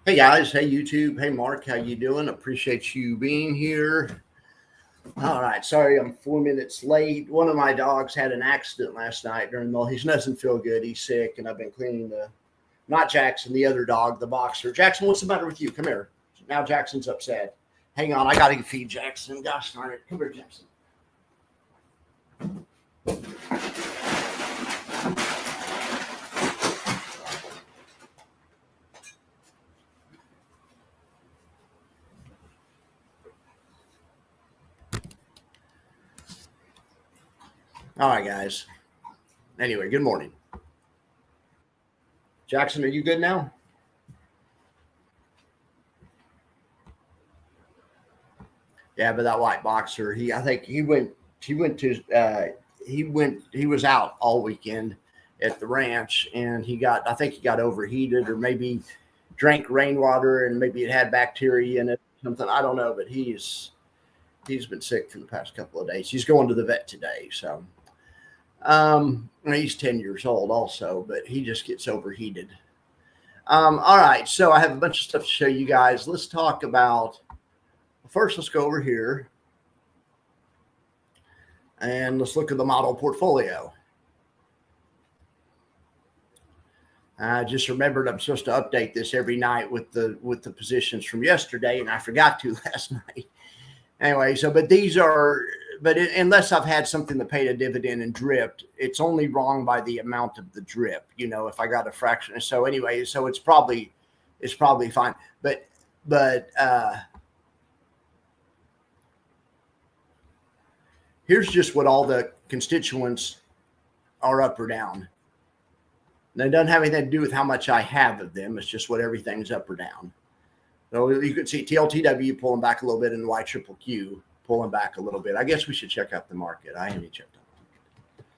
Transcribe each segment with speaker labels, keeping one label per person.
Speaker 1: Hey guys, hey YouTube, hey Mark, how you doing? Appreciate you being here. All right, sorry I'm 4 minutes late. One of my dogs had an accident last night during the. He doesn't feel good. He's sick, and I've been cleaning not Jackson, the other dog, the boxer. Jackson, what's the matter with you? Come here. Now Jackson's upset. Hang on, I got to feed Jackson. Gosh darn it. Come here, Jackson. All right, guys. Anyway, good morning. Jackson, are you good now? Yeah, but that white boxer, he was out all weekend at the ranch, and I think he got overheated, or maybe drank rainwater, and maybe it had bacteria in it, something. I don't know, but he's been sick for the past couple of days. He's going to the vet today, so he's 10 years old also, but he just gets overheated. All right, so I have a bunch of stuff to show you guys. Let's talk about. First, let's go over here and let's look at the model portfolio. I just remembered I'm supposed to update this every night with the positions from yesterday, and I forgot to last night. Anyway, unless I've had something that paid a dividend and dripped, it's only wrong by the amount of the drip. If I got a fraction. So anyway, so it's probably fine. But here's just what all the constituents are up or down. And it doesn't have anything to do with how much I have of them. It's just what everything's up or down. So you can see TLTW pulling back a little bit, and YQQQ pulling back a little bit. I guess we should check out the market. I haven't checked out the market.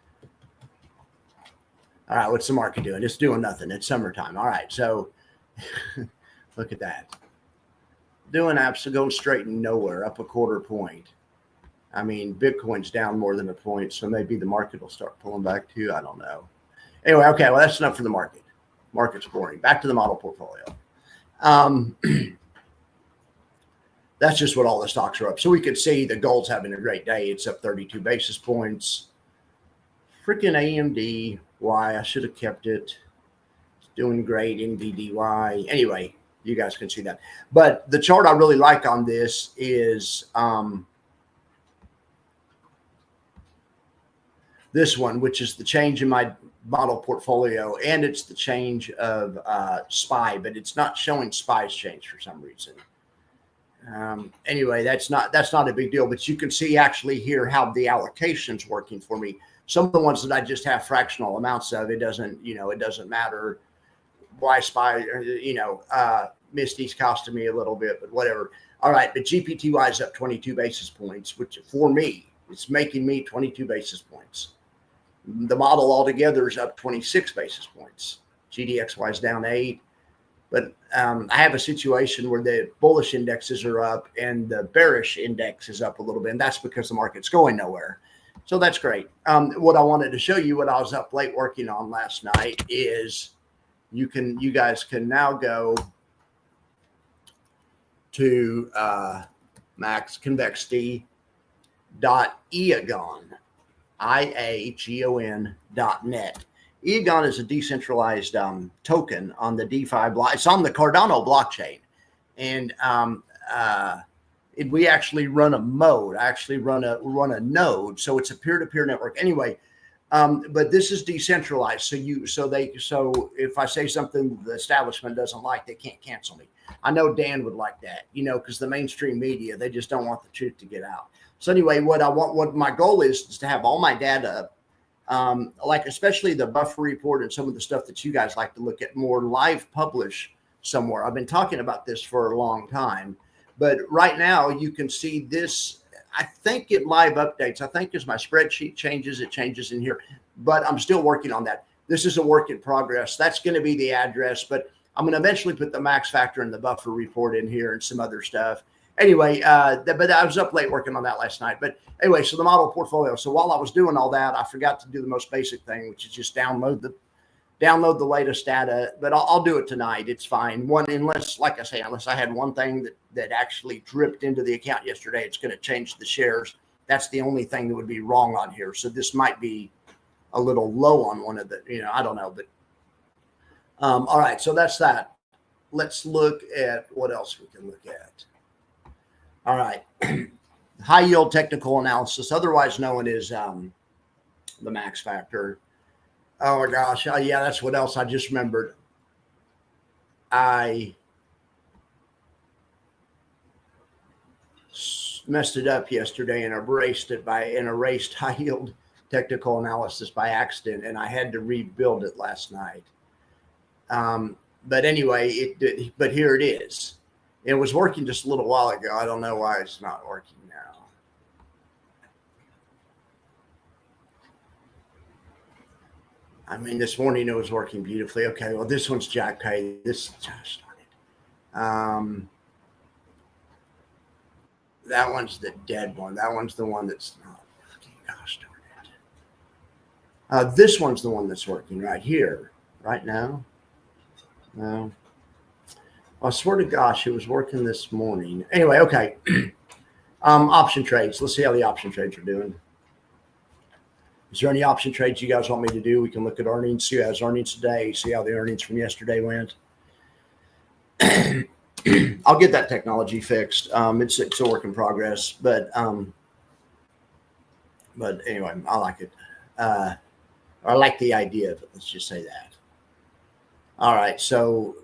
Speaker 1: All right, what's the market doing? It's doing nothing. It's summertime. All right, so look at that. Doing absolutely going straight nowhere, up a quarter point. I mean, Bitcoin's down more than a point, so maybe the market will start pulling back too. I don't know. Anyway, okay, well, that's enough for the market. Market's boring. Back to the model portfolio. That's just what all the stocks are up. So we could see the gold's having a great day. It's up 32 basis points. Freaking AMD. Why? I should have kept it. It's doing great. NVDY. Anyway, you guys can see that. But the chart I really like on this is this one, which is the change in my model portfolio, and it's the change of SPY, but it's not showing SPY's change for some reason. Anyway, that's not a big deal, but you can see actually here how the allocation's working for me. Some of the ones that I just have fractional amounts of, it doesn't matter why SPY, Misty's costing me a little bit, but whatever. All right, but GPTY is up 22 basis points, which for me, it's making me 22 basis points. The model altogether is up 26 basis points. GDXY is down 8. But I have a situation where the bullish indexes are up and the bearish index is up a little bit. And that's because the market's going nowhere. So that's great. What I wanted to show you, what I was up late working on last night, is you guys can now go to maxconvexity.iagon, IAGON.net. Iagon is a decentralized token on the DeFi block. It's on the Cardano blockchain. And we actually run a mode. I actually run a node. So it's a peer-to-peer network. Anyway, but this is decentralized. So if I say something the establishment doesn't like, they can't cancel me. I know Dan would like that, because the mainstream media, they just don't want the truth to get out. So anyway, what my goal is to have all my data, like especially the buffer report and some of the stuff that you guys like to look at more, live publish somewhere. I've been talking about this for a long time, but right now you can see this. I think it live updates. I think as my spreadsheet changes, it changes in here, but I'm still working on that. This is a work in progress. That's going to be the address, but I'm going to eventually put the max factor and the buffer report in here and some other stuff. Anyway, but I was up late working on that last night. But anyway, so the model portfolio. So while I was doing all that, I forgot to do the most basic thing, which is just download download the latest data, but I'll do it tonight. It's fine. Unless, like I say, unless I had one thing that actually dripped into the account yesterday, it's going to change the shares. That's the only thing that would be wrong on here. So this might be a little low on one of the, I don't know, but all right. So that's that. Let's look at what else we can look at. All right. High yield technical analysis, otherwise known as the max factor. Oh my gosh. Oh, yeah, that's what else I just remembered. I messed it up yesterday and erased high yield technical analysis by accident, and I had to rebuild it last night. But anyway, but here it is. It was working just a little while ago. I don't know why it's not working now. I mean, this morning it was working beautifully. Okay, well, this one's Jack Pay. This just started. That one's the dead one. That one's the one that's not working. Gosh darn it. This one's the one that's working right here, right now. No. I swear to gosh, it was working this morning. Anyway, okay. Option trades. Let's see how the option trades are doing. Is there any option trades you guys want me to do? We can look at earnings, see who has earnings today, see how the earnings from yesterday went. I'll get that technology fixed. It's a work in progress, but anyway, I like it. I like the idea of it. Let's just say that. All right, so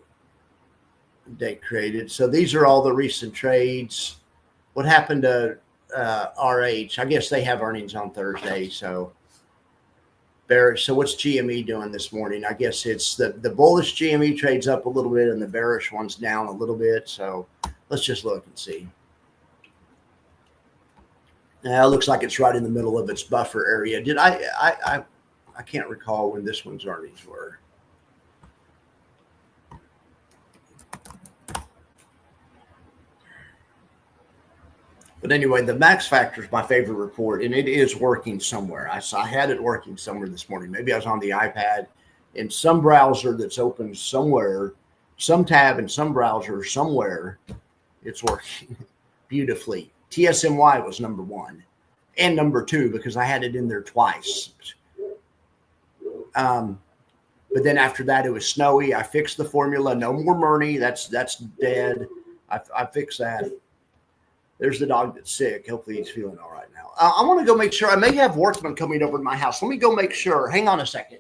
Speaker 1: date created. So these are all the recent trades. What happened to RH? I guess they have earnings on Thursday. So bearish. So what's GME doing this morning? I guess it's the bullish GME trades up a little bit and the bearish one's down a little bit. So let's just look and see. Now it looks like it's right in the middle of its buffer area. Did I can't recall when this one's earnings were. But anyway, the max factor is my favorite report, and it is working somewhere. I had it working somewhere this morning. Maybe I was on the iPad in some browser that's open somewhere, some tab in some browser somewhere. It's working beautifully. TSMY was number 1 and number 2 because I had it in there twice. But then after that, it was snowy. I fixed the formula. No more Murney. That's dead. I fixed that. There's the dog that's sick. Hopefully he's feeling all right now. I want to go make sure. I may have workmen coming over to my house. Let me go make sure. Hang on a second.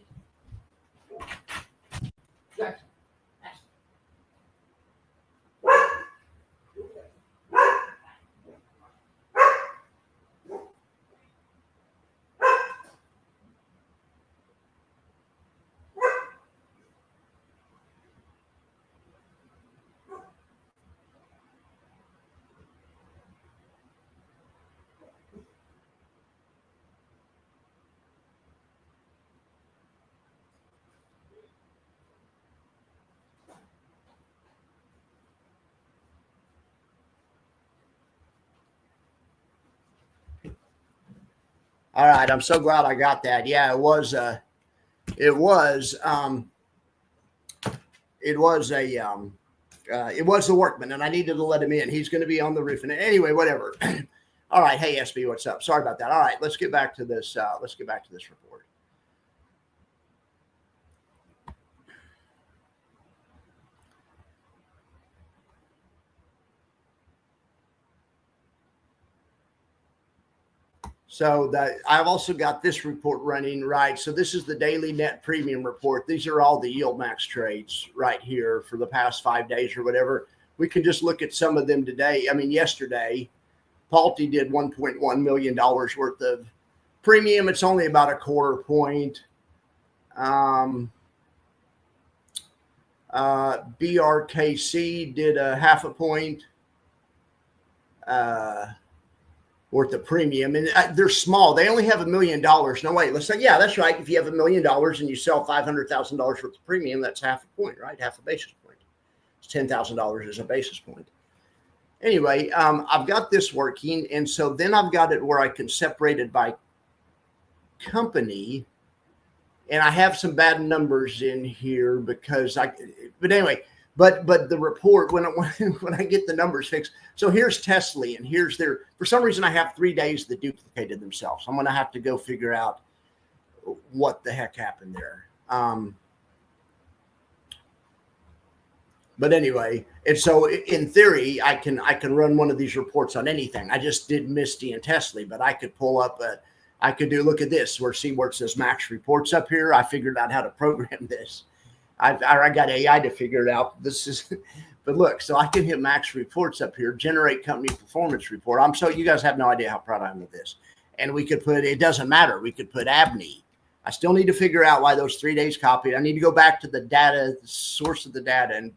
Speaker 1: All right, I'm so glad I got that. Yeah, it was the workman, and I needed to let him in. He's going to be on the roof, and anyway, whatever. All right, hey SB, what's up? Sorry about that. All right, let's get back to this. Let's get back to this report. So that I've also got this report running, right? So this is the daily net premium report. These are all the yield max trades right here for the past 5 days or whatever. We can just look at some of them today. I mean, yesterday, Palti did $1.1 million worth of premium. It's only about a quarter point. BRKC did a half a point. Worth of premium, and they're small. They only have $1 million. No, wait, let's say, yeah, that's right. If you have $1 million and you sell $500,000 worth of premium, that's half a point, right? Half a basis point. It's $10,000 as a basis point. Anyway, I've got this working, and so then I've got it where I can separate it by company. and I have some bad numbers in here because but anyway, but the report when I get the numbers fixed. So here's Tesla, and here's for some reason I have 3 days that duplicated themselves. I'm going to have to go figure out what the heck happened there. But anyway, and so in theory, I can run one of these reports on anything. I just did Misty and Tesla, but I could pull up I could do, look at this, where it says Max Reports up here. I figured out how to program this. I got AI to figure it out. But look, so I can hit Max Reports up here, generate company performance report. You guys have no idea how proud I am of this. And we could put, it doesn't matter. We could put Abney. I still need to figure out why those 3 days copied. I need to go back to the data, the source of the data, and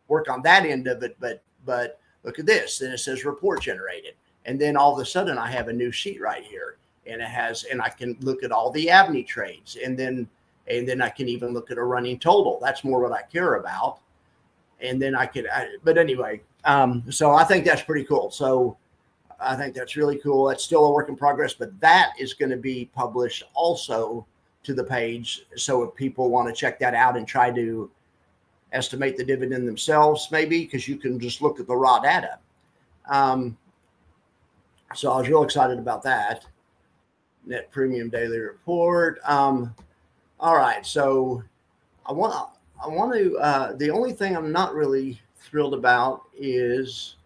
Speaker 1: work on that end of it. But look at this. Then it says report generated. And then all of a sudden I have a new sheet right here. And I can look at all the Abney trades, and then I can even look at a running total. That's more what I care about. And then but anyway, so I think that's pretty cool. So I think that's really cool. That's still a work in progress, but that is going to be published also to the page. So if people want to check that out and try to estimate the dividend themselves, maybe, because you can just look at the raw data. So I was real excited about that. Net premium daily report. All right. So I want to, the only thing I'm not really thrilled about is,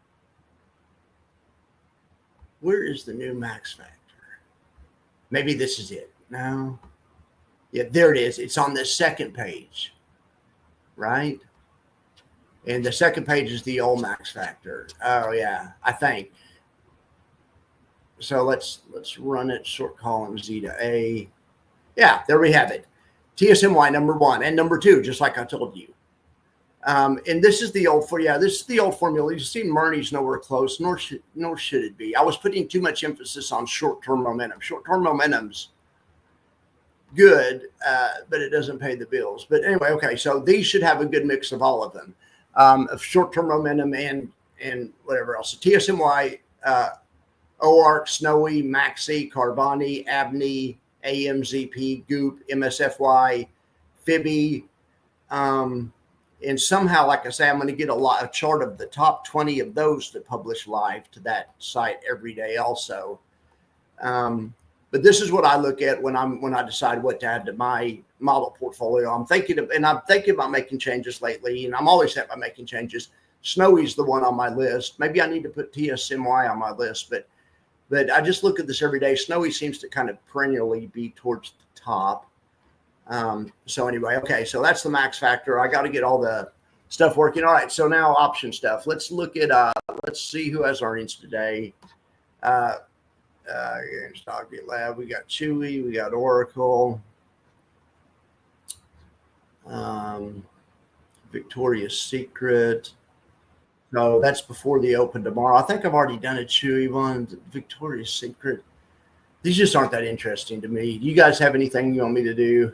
Speaker 1: where is the new max factor? Maybe this is it. No. Yeah, there it is. It's on the second page, right? And the second page is the old max factor. Oh yeah, I think. So let's run it, short column Z to A. Yeah, there we have it. TSMY number 1 and number 2, just like I told you. And this is the old this is the old formula. You see, Murney's nowhere close, nor should it be. I was putting too much emphasis on short-term momentum. Short-term momentum's good, but it doesn't pay the bills. But anyway, okay. So these should have a good mix of all of them, of short-term momentum and whatever else. So TSMY. OARC, Snowy, Maxi, Carboni, Abney, AMZP, Goop, MSFY, Fibby. And somehow, like I say, I'm going to get a chart of the top 20 of those that publish live to that site every day also. But this is what I look at when I decide what to add to my model portfolio. I'm thinking about making changes lately, and I'm always thinking about making changes. Snowy's the one on my list. Maybe I need to put TSMY on my list, but I just look at this every day. Snowy seems to kind of perennially be towards the top. So anyway, okay, so that's the max factor. I got to get all the stuff working. All right, so now option stuff. Let's look at, let's see who has earnings today. Stockgate Lab, we got Chewy, we got Oracle, Victoria's Secret. No, that's before the open tomorrow. I think I've already done a Chewy one, Victoria's Secret. These just aren't that interesting to me. Do you guys have anything you want me to do?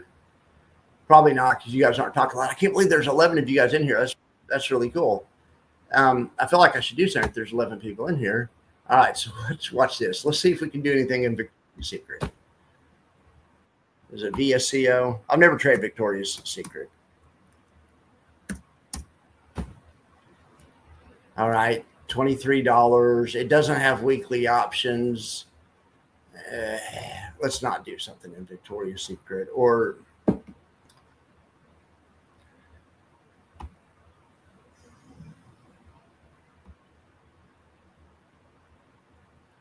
Speaker 1: Probably not, because you guys aren't talking a lot. I can't believe there's 11 of you guys in here. That's really cool. I feel like I should do something if there's 11 people in here. All right, so let's watch this. Let's see if we can do anything in Victoria's Secret. Is it VSCO? I've never traded Victoria's Secret. All right, $23. It doesn't have weekly options. Let's not do something in Victoria's Secret. Or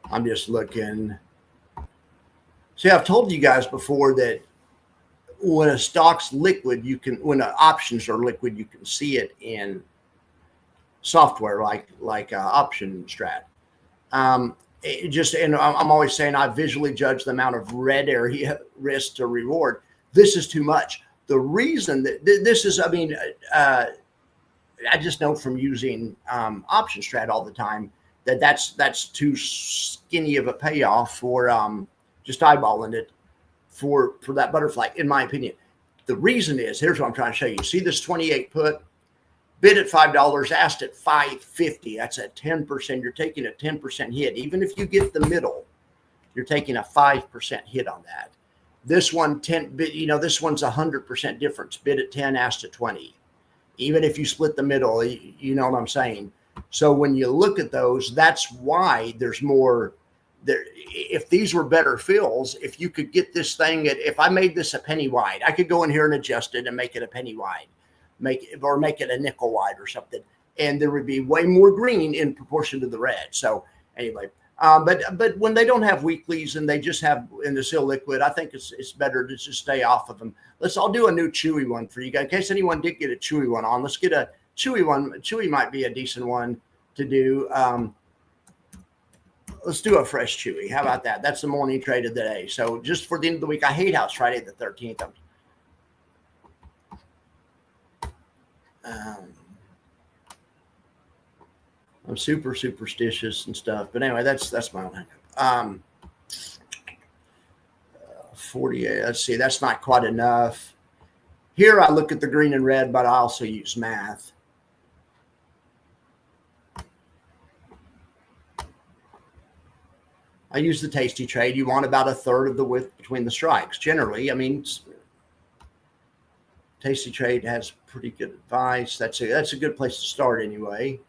Speaker 1: I'm just looking. See, I've told you guys before that when a stock's liquid, when options are liquid, you can see it in software like Option Strat. And I'm always saying I visually judge the amount of red area risk to reward. This is too much. The reason that this is, I just know from using Option Strat all the time that's too skinny of a payoff for just eyeballing it for that butterfly, in my opinion. The reason is, here's what I'm trying to show you. See this 28 put? Bid at $5, asked at $5.50. That's at 10%. You're taking a 10% hit. Even if you get the middle, you're taking a 5% hit on that. This one 10 bid, this one's 100% difference. Bid at 10, asked at 20. Even if you split the middle, you know what I'm saying? So when you look at those, that's why there's more there. If these were better fills, if you could get this thing if I made this a penny wide, I could go in here and adjust it and make it a penny wide, make it a nickel wide or something. And there would be way more green in proportion to the red. So anyway, but when they don't have weeklies and they just have in the seal liquid, I think it's better to just stay off of them. I'll do a new chewy one for you guys in case anyone did get a chewy one on. Let's get a chewy one. Chewy might be a decent one to do. Let's do a fresh chewy. How about that? That's the morning trade of the day. So just for the end of the week, I hate how it's Friday the 13th. I'm super superstitious and stuff, but anyway, that's my own hang-up. 48. Let's see, that's not quite enough. Here I look at the green and red, but I also use math. I use the tasty trade. You want about a third of the width between the strikes. Generally, I mean, tasty trade has pretty good advice. That's a good place to start anyway.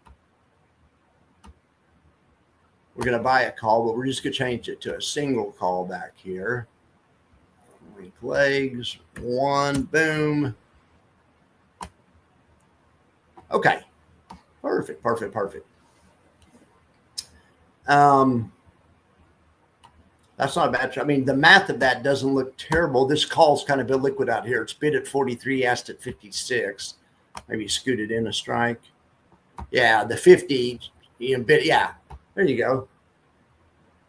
Speaker 1: We're going to buy a call, but we're just going to change it to a single call back here. Weak legs, one, boom. Okay. Perfect. That's not a bad. I mean, the math of that doesn't look terrible. This call's kind of illiquid out here. It's bid at 43, asked at 56. Maybe scooted in a strike. Yeah, the 50, bid. Yeah, there you go.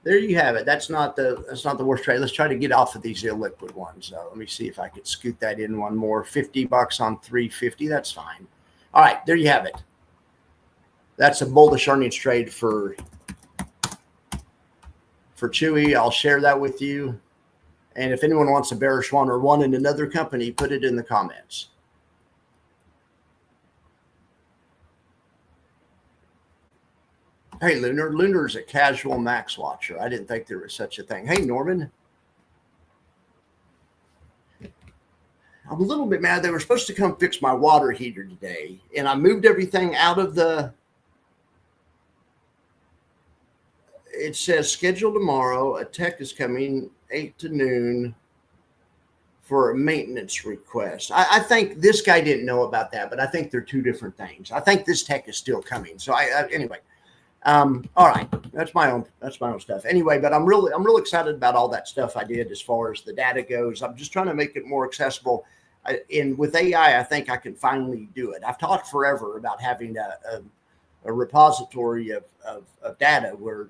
Speaker 1: There you have it. That's not the worst trade. Let's try to get off of these illiquid ones. So let me see if I could scoot that in one more. $50 on 350. That's fine. All right, there you have it. That's a bullish earnings trade for Chewy. I'll share that with you. And if anyone wants a bearish one or one in another company, put it in the comments. Hey, Lunar. Lunar's a casual max watcher. I didn't think there was such a thing. Hey, Norman. I'm a little bit mad. They were supposed to come fix my water heater today, and I moved everything out of the... It says schedule tomorrow. A tech is coming 8 to noon for a maintenance request. I think this guy didn't know about that, but I think they're two different things. I think this tech is still coming. So anyway, all right, that's my own stuff. Anyway, but I'm real excited about all that stuff I did as far as the data goes. I'm just trying to make it more accessible. And with AI, I think I can finally do it. I've talked forever about having a repository of data where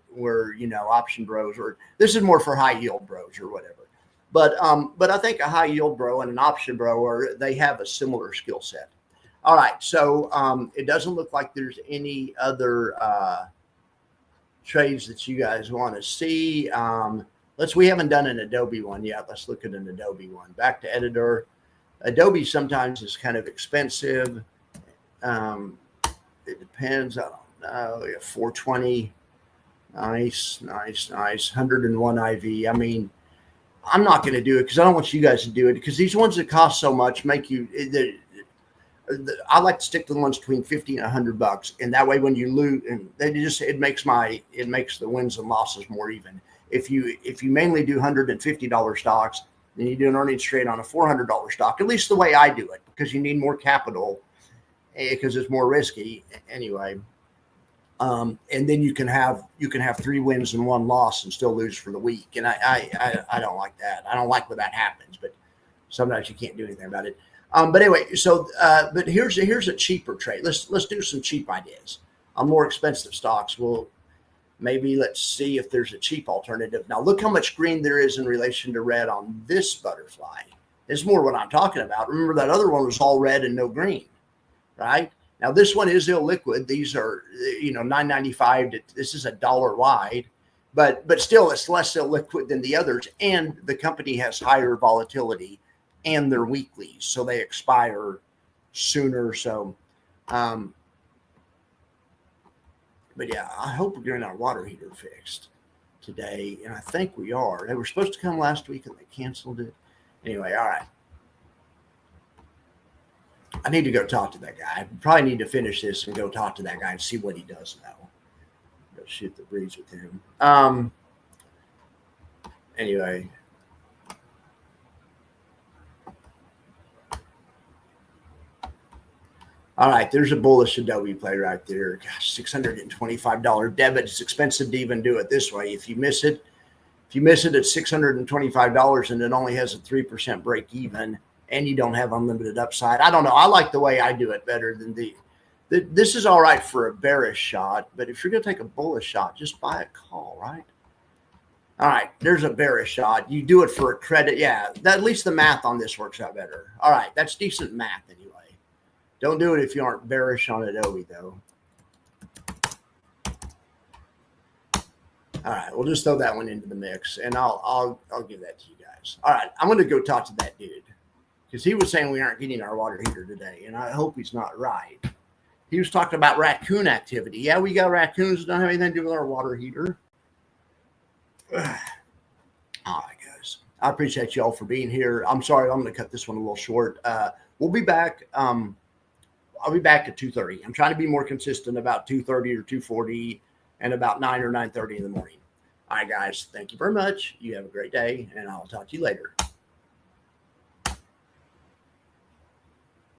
Speaker 1: option bros, or this is more for high yield bros or whatever. But I think a high yield bro and an option bro they have a similar skill set. All right, so it doesn't look like there's any other trades that you guys want to see. We haven't done an Adobe one yet. Let's look at an Adobe one. Back to editor. Adobe sometimes is kind of expensive. It depends. I don't know. 420. Nice. 101 IV. I mean, I'm not going to do it because I don't want you guys to do it, because these ones that cost so much make you. I like to stick to the ones between $50 and $100, and that way when you lose, and it makes the wins and losses more even. If you mainly do $150 stocks, then you do an earnings trade on a $400 stock. At least the way I do it, because you need more capital. Because it's more risky anyway, and then you can have 3 wins and 1 loss and still lose for the week. And I don't like that. I don't like when that happens, but sometimes you can't do anything about it. But anyway, so but here's a cheaper trade. Let's do some cheap ideas on more expensive stocks. Let's see if there's a cheap alternative. Now look how much green there is in relation to red on this butterfly. It's more what I'm talking about. Remember that other one was all red and no green. Right now, this one is illiquid. These are, $9.95. This is $1 wide, but still, it's less illiquid than the others. And the company has higher volatility, and they're weeklies, so they expire sooner. So, but yeah, I hope we're getting our water heater fixed today, and I think we are. They were supposed to come last week, and they canceled it. Anyway, all right. I need to go talk to that guy. I probably need to finish this and go talk to that guy and see what he does now. Go shoot the breeze with him. Anyway. All right, there's a bullish Adobe play right there. Gosh, $625 debit. It's expensive to even do it this way. If you miss it at $625 and it only has a 3% break even, and you don't have unlimited upside, I don't know. I like the way I do it better than this is all right for a bearish shot, but if you're going to take a bullish shot, just buy a call, right? All right, there's a bearish shot. You do it for a credit. Yeah, at least the math on this works out better. All right, that's decent math anyway. Don't do it if you aren't bearish on Adobe, though. All right, we'll just throw that one into the mix, and I'll give that to you guys. All right, I'm going to go talk to that dude because he was saying we aren't getting our water heater today, and I hope he's not right. He was talking about raccoon activity. Yeah, we got raccoons. Don't have anything to do with our water heater. All right, guys. I appreciate you all for being here. I'm sorry, I'm going to cut this one a little short. We'll be back. I'll be back at 2:30. I'm trying to be more consistent about 2:30 or 2:40 and about 9 or 9:30 in the morning. All right, guys. Thank you very much. You have a great day, and I'll talk to you later.